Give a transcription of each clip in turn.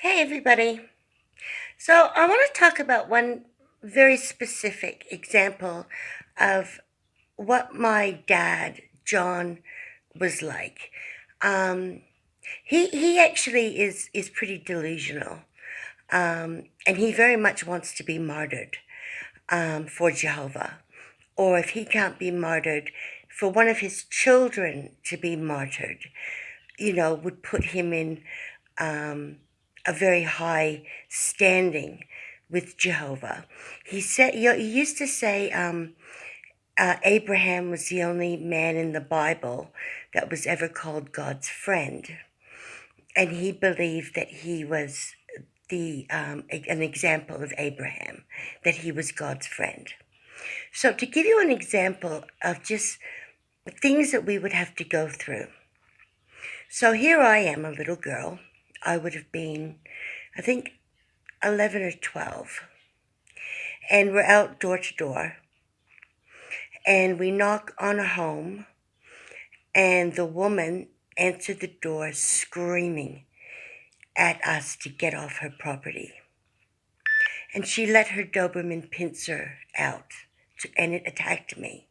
Hey, everybody. So, I want to talk about one very specific example of what my dad, John, was like. Um, he actually is pretty delusional, and he very much wants to be martyred for Jehovah. Or if he can't be martyred, for one of his children to be martyred, would put him in um, a very high standing with Jehovah. He used to say Abraham was the only man in the Bible that was ever called God's friend, and he believed that he was an example of Abraham, that he was God's friend. So to give you an example of just things that we would have to go through. So here I am, a little girl. I would have been, I think, 11 or 12. And we're out door to door. And we knock on a home. And the woman answered the door screaming at us to get off her property. And she let her Doberman pincer out, and it attacked me.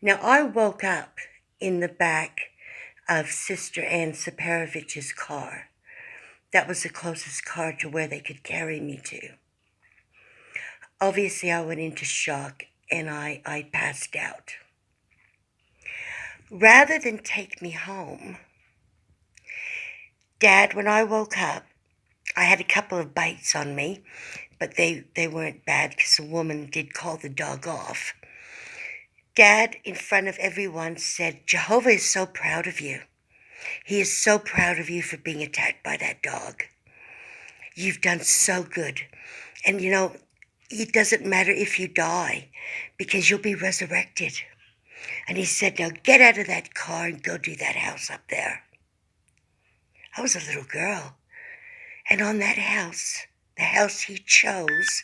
Now, I woke up in the back of Sister Ann Separovich's car. That was the closest car to where they could carry me to. Obviously, I went into shock and I passed out. Rather than take me home, Dad, when I woke up, I had a couple of bites on me, but they weren't bad because the woman did call the dog off. Dad, in front of everyone, said, Jehovah is so proud of you. He is so proud of you for being attacked by that dog. You've done so good. And it doesn't matter if you die because you'll be resurrected. And he said, now get out of that car and go do that house up there. I was a little girl. And on that house, the house he chose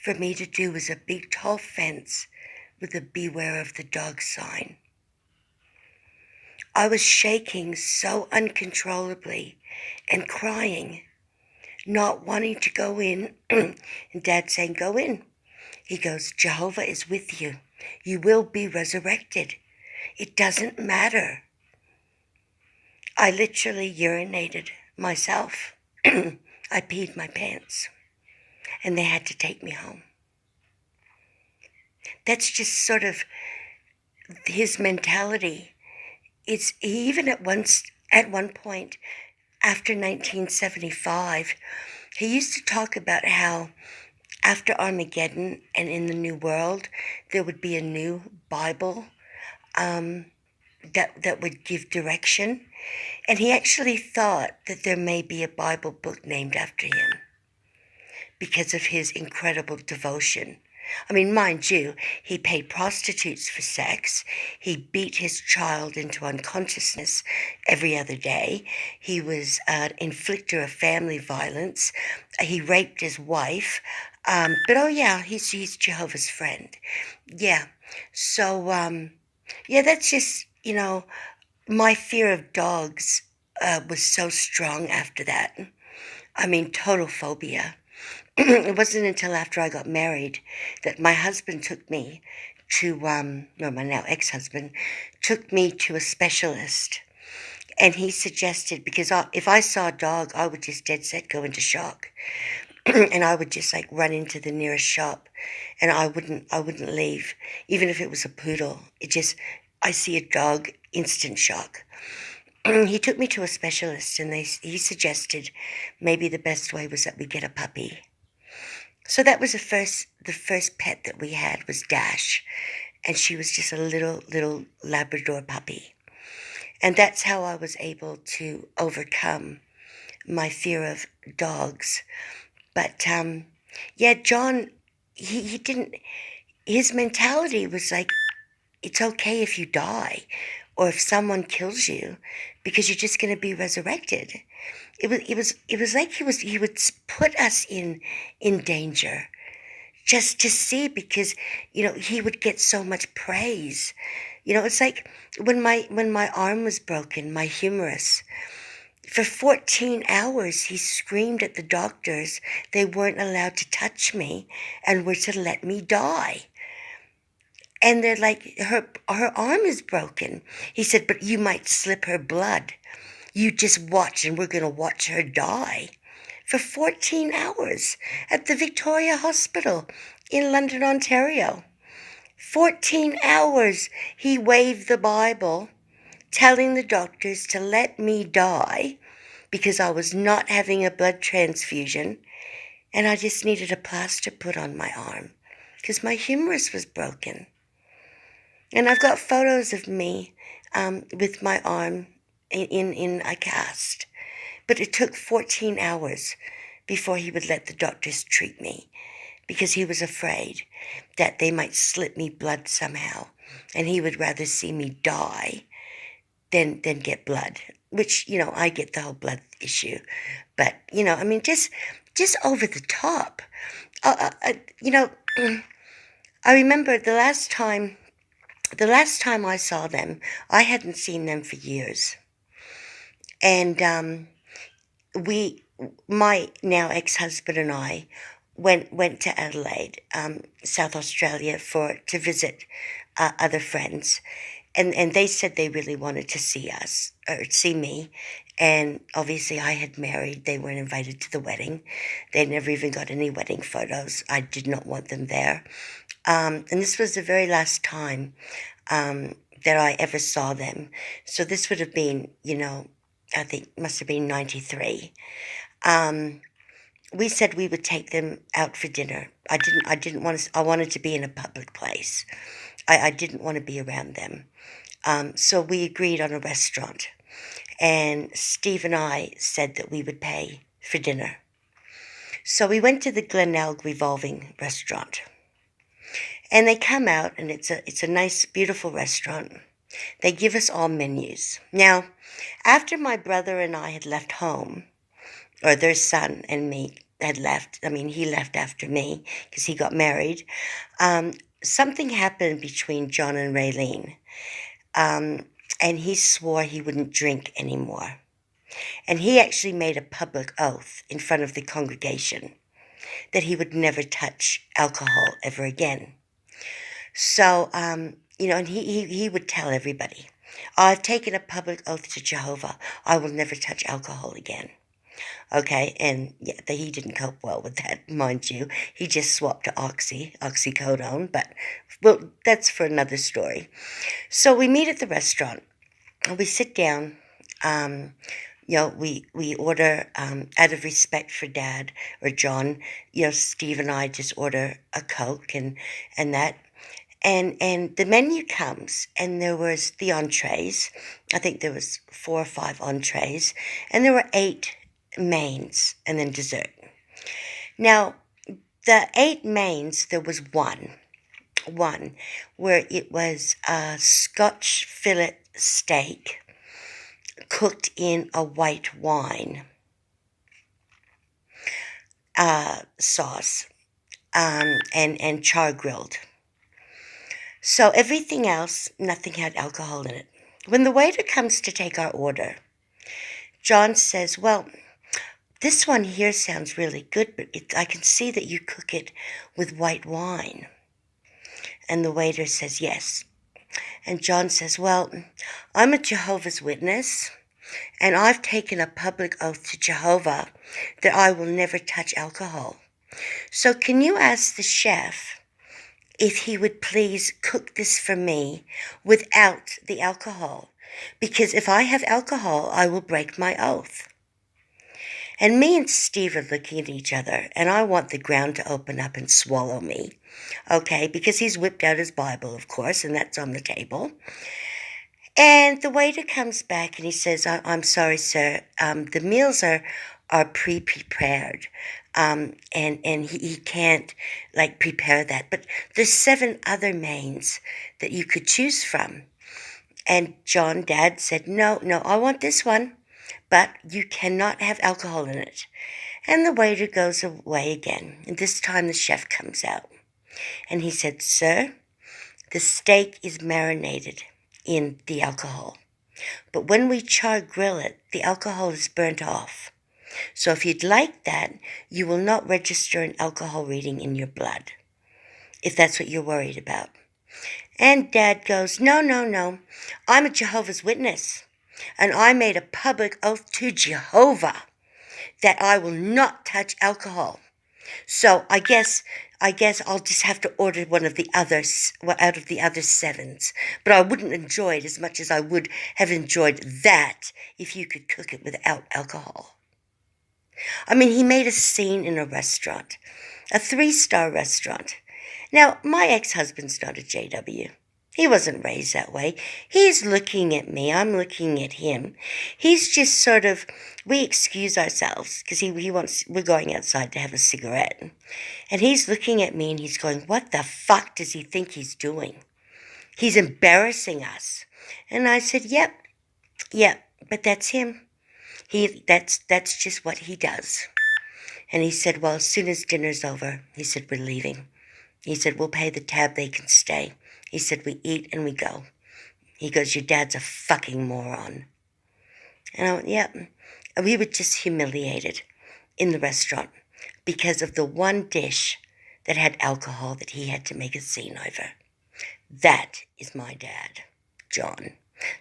for me to do was a big tall fence with a beware of the dog sign. I was shaking so uncontrollably and crying, not wanting to go in, and Dad saying, go in. He goes, Jehovah is with you. You will be resurrected. It doesn't matter. I literally urinated myself. I peed my pants, and they had to take me home. That's just sort of his mentality. It's even at one point after 1975, he used to talk about how after Armageddon and in the New World, there would be a new Bible that would give direction. And he actually thought that there may be a Bible book named after him because of his incredible devotion. I mean, mind you, he paid prostitutes for sex. He beat his child into unconsciousness every other day. He was an inflictor of family violence. He raped his wife. But oh yeah, he's Jehovah's friend. Yeah. So, yeah, that's just, my fear of dogs was so strong after that. I mean, total phobia. It wasn't until after I got married that my husband took me to, no, my now ex-husband, took me to a specialist. And he suggested, because if I saw a dog, I would just dead set go into shock. And I would just run into the nearest shop and I wouldn't leave, even if it was a poodle. I see a dog, instant shock. He took me to a specialist and he suggested maybe the best way was that we get a puppy. So that was the first pet that we had was Dash, and she was just a little Labrador puppy. And that's how I was able to overcome my fear of dogs. But yeah, John, he didn't, his mentality was like, it's okay if you die or if someone kills you because you're just going to be resurrected. It was like he would put us in danger just to see because he would get so much praise. It's like when my arm was broken, my humerus, For 14 hours, he screamed at the doctors they weren't allowed to touch me and were to let me die. And they're like, her arm is broken. He said, but you might slip her blood. You just watch and we're going to watch her die. For 14 hours at the Victoria Hospital in London, Ontario. 14 hours he waved the Bible, telling the doctors to let me die because I was not having a blood transfusion and I just needed a plaster put on my arm because my humerus was broken. And I've got photos of me with my arm in a cast. But it took 14 hours before he would let the doctors treat me because he was afraid that they might slip me blood somehow. And he would rather see me die than get blood, which, I get the whole blood issue. But, just over the top. I remember the last time I saw them, I hadn't seen them for years. And my now ex-husband and I went to Adelaide, South Australia, to visit other friends. And they said they really wanted to see us, or see me. And obviously I had married. They weren't invited to the wedding. They never even got any wedding photos. I did not want them there. And this was the very last time that I ever saw them. So this would have been, I think must have been 93. We said we would take them out for dinner. I didn't want to, I wanted to be in a public place. I didn't want to be around them. So we agreed on a restaurant. And Steve and I said that we would pay for dinner. So we went to the Glenelg Revolving Restaurant. And they come out, and it's a nice, beautiful restaurant. They give us all menus. Now, after my brother and I had left home, or their son and me had left, he left after me because he got married, something happened between John and Raylene. And he swore he wouldn't drink anymore. And he actually made a public oath in front of the congregation that he would never touch alcohol ever again. So, and he would tell everybody, I've taken a public oath to Jehovah. I will never touch alcohol again. Okay, and yeah, he didn't cope well with that, mind you. He just swapped to oxycodone, but, well, that's for another story. So we meet at the restaurant, and we sit down. We order, out of respect for Dad or John, Steve and I just order a Coke and that. And the menu comes, and there was the entrees. I think there was 4 or 5 entrees, and there were 8 mains, and then dessert. Now, the 8 mains, there was one where it was a Scotch fillet steak cooked in a white wine sauce, and char grilled. So everything else, nothing had alcohol in it. When the waiter comes to take our order, John says, well, this one here sounds really good, but I can see that you cook it with white wine. And the waiter says, yes. And John says, well, I'm a Jehovah's Witness, and I've taken a public oath to Jehovah that I will never touch alcohol. So can you ask the chef if he would please cook this for me without the alcohol? Because if I have alcohol, I will break my oath. And me and Steve are looking at each other, and I want the ground to open up and swallow me, okay? Because he's whipped out his Bible, of course, and that's on the table. And the waiter comes back, and he says, I'm sorry, sir, the meals are pre-prepared, and he can't, prepare that. But there's 7 other mains that you could choose from. And John, Dad, said, no, I want this one, but you cannot have alcohol in it. And the waiter goes away again, and this time the chef comes out. And he said, sir, the steak is marinated in the alcohol. But when we char grill it, the alcohol is burnt off. So if you'd like that, you will not register an alcohol reading in your blood, if that's what you're worried about. And Dad goes, no, no, no. I'm a Jehovah's Witness. And I made a public oath to Jehovah that I will not touch alcohol. So I guess I'll just have to order one of the others, out of the other 7s. But I wouldn't enjoy it as much as I would have enjoyed that if you could cook it without alcohol. I mean, he made a scene in a restaurant, a 3-star restaurant. Now, my ex-husband's not a JW. He wasn't raised that way. He's looking at me. I'm looking at him. He's just sort of, we excuse ourselves because we're going outside to have a cigarette. And he's looking at me and he's going, what the fuck does he think he's doing? He's embarrassing us. And I said, yep, but that's him. That's just what he does. And he said, well, as soon as dinner's over, he said, we're leaving. He said, we'll pay the tab, they can stay. He said, we eat and we go. He goes, your dad's a fucking moron. And I went, yeah. And we were just humiliated in the restaurant because of the one dish that had alcohol that he had to make a scene over. That is my dad, John.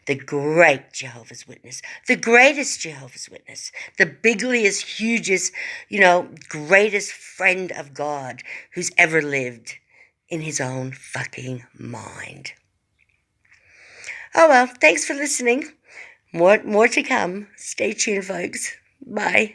The great Jehovah's Witness, the greatest Jehovah's Witness, the bigliest, hugest, greatest friend of God who's ever lived in his own fucking mind. Oh well, thanks for listening. More to come. Stay tuned, folks. Bye.